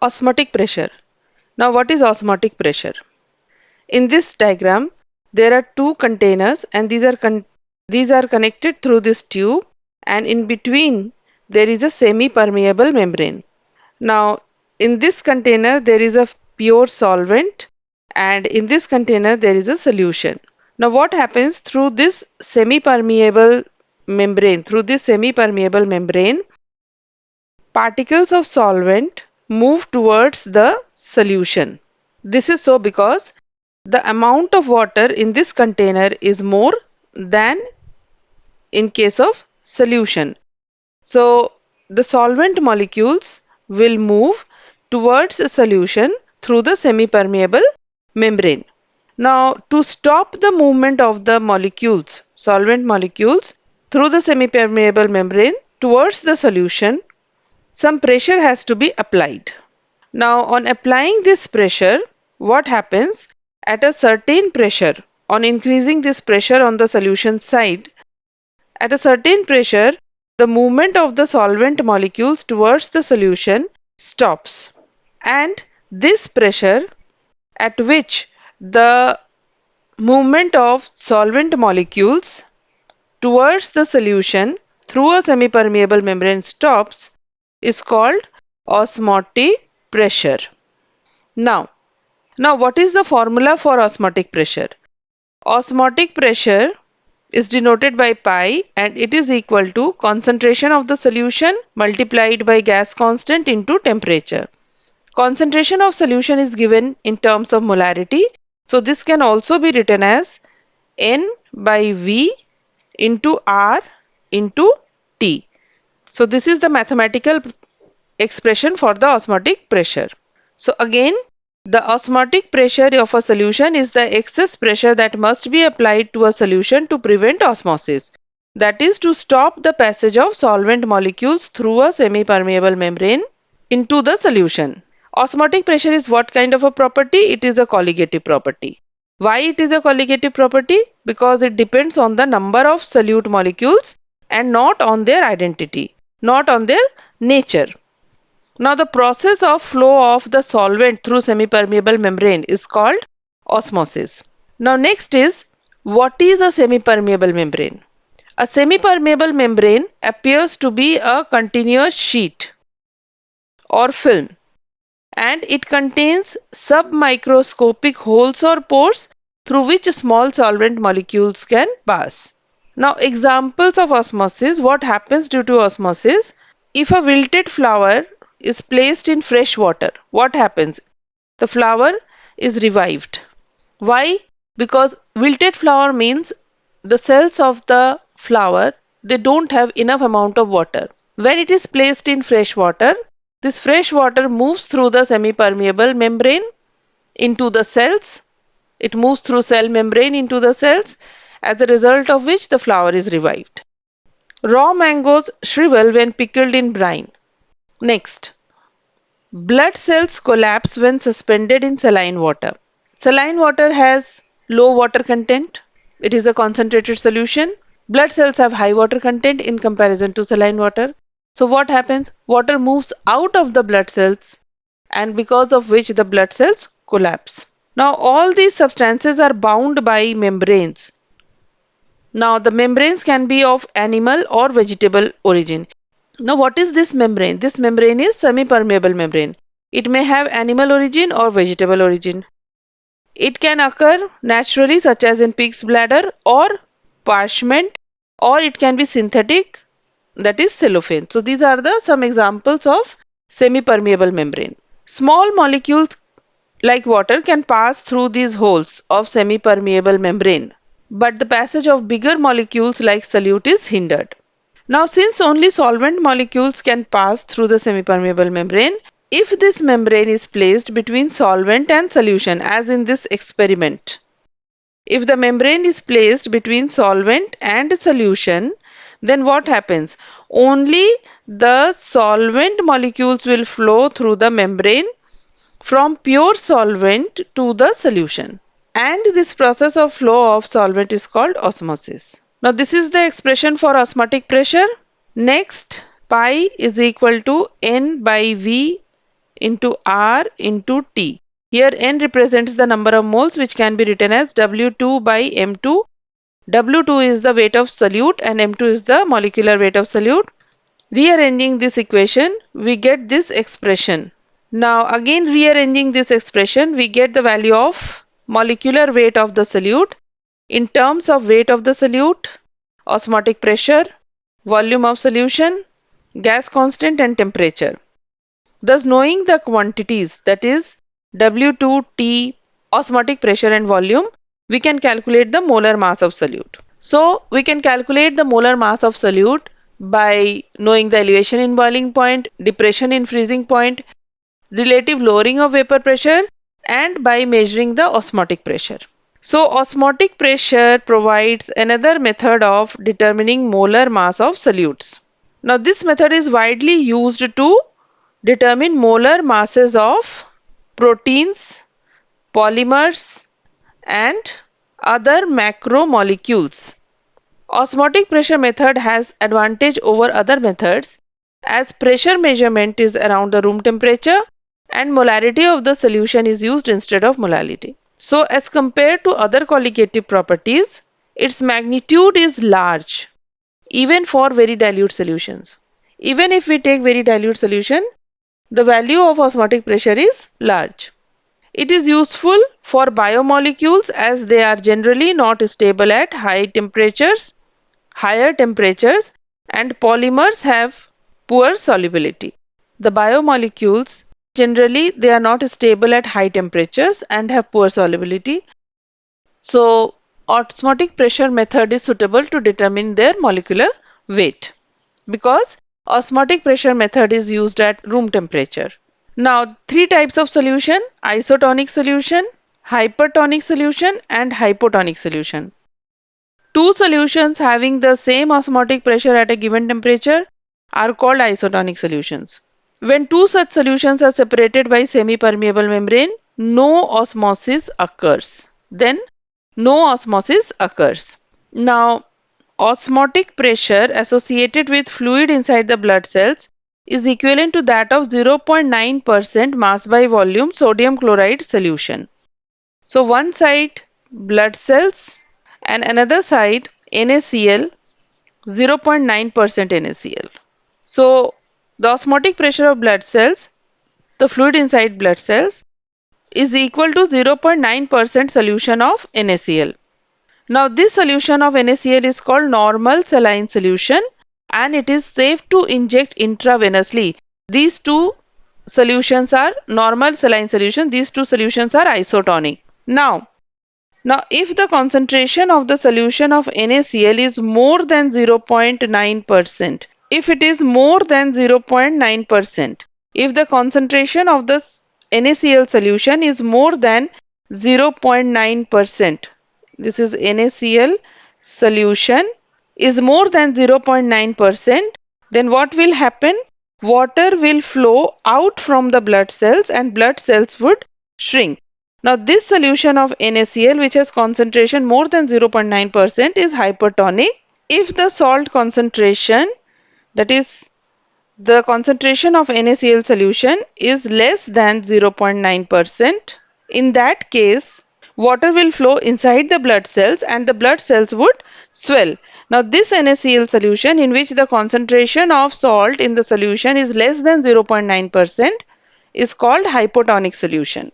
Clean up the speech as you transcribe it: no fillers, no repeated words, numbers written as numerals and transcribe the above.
Osmotic pressure. Now what is osmotic pressure? In this diagram, there are two containers and these are connected through this tube, and in between there is a semi-permeable membrane. Now in this container there is a pure solvent, and in this container there is a solution. Now what happens through this semi-permeable membrane? Through this semi-permeable membrane, particles of solvent move towards the solution. This is so because the amount of water in this container is more than in case of solution. So the solvent molecules will move towards the solution through the semi-permeable membrane. Now to stop the movement of the molecules, solvent molecules, through the semi-permeable membrane towards the solution, some pressure has to be applied. Now on applying this pressure, what happens? At a certain pressure, on increasing this pressure on the solution side, at a certain pressure, the movement of the solvent molecules towards the solution stops. And this pressure at which the movement of solvent molecules towards the solution through a semi-permeable membrane stops is called osmotic pressure. Now, what is the formula for osmotic pressure? Osmotic pressure is denoted by pi, and it is equal to concentration of the solution multiplied by gas constant into temperature. Concentration of solution is given in terms of molarity. So this can also be written as N by V into R into T. So this is the mathematical expression for the osmotic pressure. So again, the osmotic pressure of a solution is the excess pressure that must be applied to a solution to prevent osmosis. That is to stop the passage of solvent molecules through a semi-permeable membrane into the solution. Osmotic pressure is what kind of a property? It is a colligative property. Why it is a colligative property? Because it depends on the number of solute molecules and not on their identity, not on their nature. Now the process of flow of the solvent through semi-permeable membrane is called osmosis. Now next is, what is a semi-permeable membrane? A semi-permeable membrane appears to be a continuous sheet or film, and it contains submicroscopic holes or pores through which small solvent molecules can pass. Now examples of osmosis, what happens due to osmosis? If a wilted flower is placed in fresh water, what happens? The flower is revived. Why? Because wilted flower means the cells of the flower, they don't have enough amount of water. When it is placed in fresh water, this fresh water moves through the semi-permeable membrane into the cells. It moves through cell membrane into the cells, as a result of which the flower is revived. Raw mangoes shrivel when pickled in brine. Next, blood cells collapse when suspended in saline water. Saline water has low water content. It is a concentrated solution. Blood cells have high water content in comparison to saline water. So what happens? Water moves out of the blood cells, and because of which the blood cells collapse. Now all these substances are bound by membranes. Now the membranes can be of animal or vegetable origin. Now what is this membrane? This membrane is semi-permeable membrane. It may have animal origin or vegetable origin. It can occur naturally, such as in pig's bladder, or parchment, or it can be synthetic, that is cellophane. So these are the some examples of semi-permeable membrane. Small molecules like water can pass through these holes of semi-permeable membrane, but the passage of bigger molecules like solute is hindered. Now since only solvent molecules can pass through the semi-permeable membrane, if this membrane is placed between solvent and solution, as in this experiment, if the membrane is placed between solvent and solution, then what happens? Only the solvent molecules will flow through the membrane from pure solvent to the solution. And this process of flow of solvent is called osmosis. Now this is the expression for osmotic pressure. Next, pi is equal to N by V into R into T. Here N represents the number of moles, which can be written as W2 by M2. W2 is the weight of solute and M2 is the molecular weight of solute. Rearranging this equation, we get this expression. Now again rearranging this expression, we get the value of molecular weight of the solute in terms of weight of the solute, osmotic pressure, volume of solution, gas constant and temperature. Thus knowing the quantities, that is W2, T, osmotic pressure and volume, we can calculate the molar mass of solute. So we can calculate the molar mass of solute by knowing the elevation in boiling point, depression in freezing point, relative lowering of vapor pressure, and by measuring the osmotic pressure. So osmotic pressure provides another method of determining molar mass of solutes. Now this method is widely used to determine molar masses of proteins, polymers and other macromolecules. Osmotic pressure method has advantage over other methods as pressure measurement is around the room temperature and molarity of the solution is used instead of molality. So as compared to other colligative properties, its magnitude is large even for very dilute solutions. Even if we take very dilute solution, the value of osmotic pressure is large. It is useful for biomolecules as they are generally not stable at higher temperatures, and polymers have poor solubility. The biomolecules generally they are not stable at high temperatures and have poor solubility. So osmotic pressure method is suitable to determine their molecular weight because osmotic pressure method is used at room temperature. Now three types of solution: isotonic solution, hypertonic solution and hypotonic solution. Two solutions having the same osmotic pressure at a given temperature are called isotonic solutions. When two such solutions are separated by semi-permeable membrane, no osmosis occurs. Then no osmosis occurs. Now, osmotic pressure associated with fluid inside the blood cells is equivalent to that of 0.9% mass by volume sodium chloride solution. So one side blood cells and another side NaCl, 0.9% NaCl. So the osmotic pressure of blood cells, the fluid inside blood cells, is equal to 0.9% solution of NaCl. Now this solution of NaCl is called normal saline solution and it is safe to inject intravenously. These two solutions are normal saline solution. These two solutions are isotonic. Now if the concentration of the solution of NaCl is more than 0.9%, if it is more than 0.9%, if the concentration of the NaCl solution is more than 0.9%, this is NaCl solution is more than 0.9%, then what will happen? Water will flow out from the blood cells and blood cells would shrink. Now this solution of NaCl which has concentration more than 0.9% is hypertonic. If the salt concentration, that is the concentration of NaCl solution is less than 0.9%, in that case water will flow inside the blood cells and the blood cells would swell. Now this NaCl solution in which the concentration of salt in the solution is less than 0.9% is called hypotonic solution.